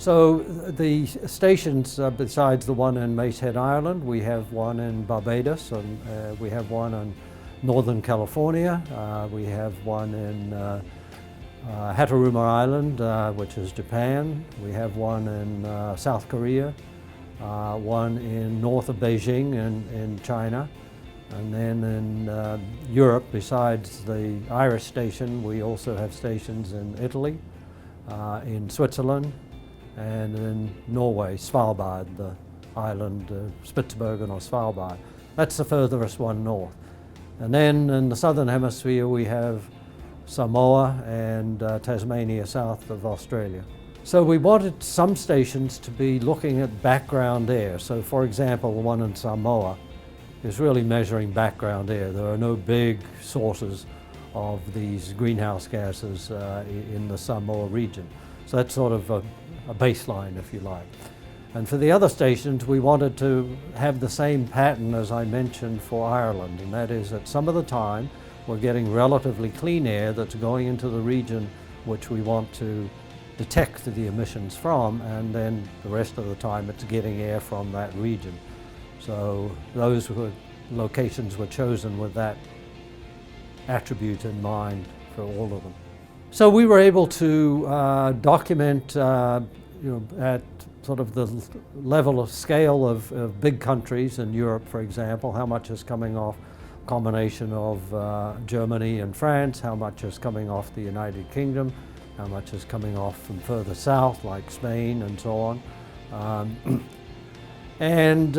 So the stations, besides the one in Macehead, Ireland, we have one in Barbados, and we have one in Northern California. We have one in Hateruma Island, which is Japan. We have one in South Korea, one in north of Beijing in China. And then in Europe, besides the Irish station, we also have stations in Italy, in Switzerland, and in Norway, Svalbard, the island Spitsbergen or Svalbard. That's the furthest one north. And then in the southern hemisphere we have Samoa and Tasmania south of Australia. So we wanted some stations to be looking at background air. So for example, the one in Samoa is really measuring background air. There are no big sources of these greenhouse gases in the Samoa region. So that's sort of a baseline, if you like. And for the other stations, we wanted to have the same pattern as I mentioned for Ireland, and that is that some of the time we're getting relatively clean air that's going into the region which we want to detect the emissions from, and then the rest of the time it's getting air from that region. So those locations were chosen with that attribute in mind for all of them. So we were able to document at sort of the level of scale of big countries in Europe, for example, how much is coming off a combination of Germany and France, how much is coming off the United Kingdom, how much is coming off from further south like Spain and so on. And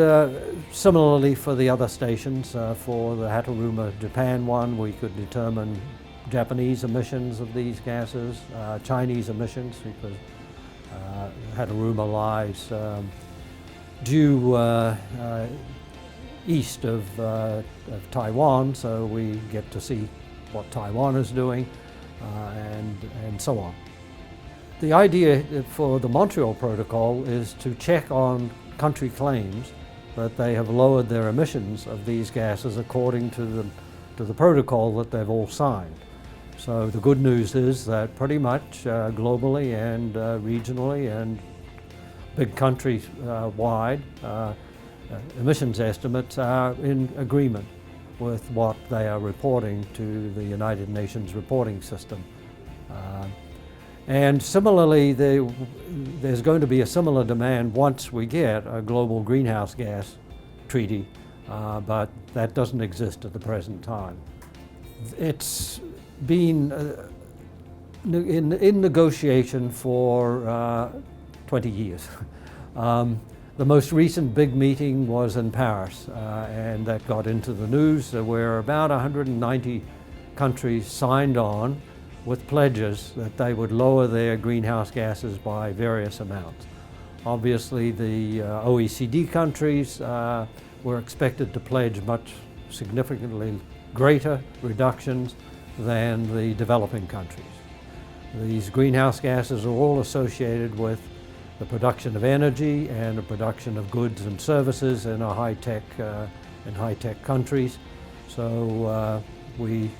similarly for the other stations, for the Hateruma Japan one, we could determine Japanese emissions of these gases, Chinese emissions, because Hateruma lies due east of Taiwan, so we get to see what Taiwan is doing and so on. The idea for the Montreal Protocol is to check on country claims that they have lowered their emissions of these gases according to the protocol that they've all signed. So the good news is that pretty much globally and regionally and big countries wide, emissions estimates are in agreement with what they are reporting to the United Nations reporting system. And similarly, there's going to be a similar demand once we get a global greenhouse gas treaty, but that doesn't exist at the present time. It's been in negotiation for 20 years. The most recent big meeting was in Paris, and that got into the news, where about 190 countries signed on with pledges that they would lower their greenhouse gases by various amounts. Obviously, the OECD countries were expected to pledge much significantly greater reductions than the developing countries. These greenhouse gases are all associated with the production of energy and the production of goods and services in high-tech countries. So we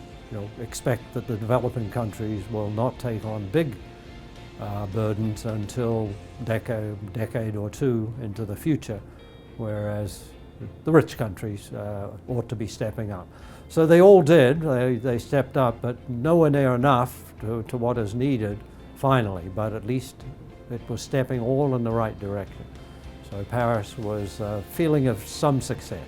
expect that the developing countries will not take on big burdens until decade or two into the future, whereas the rich countries ought to be stepping up. So they all did, they stepped up, but nowhere near enough to what is needed finally, but at least it was stepping all in the right direction. So Paris was a feeling of some success.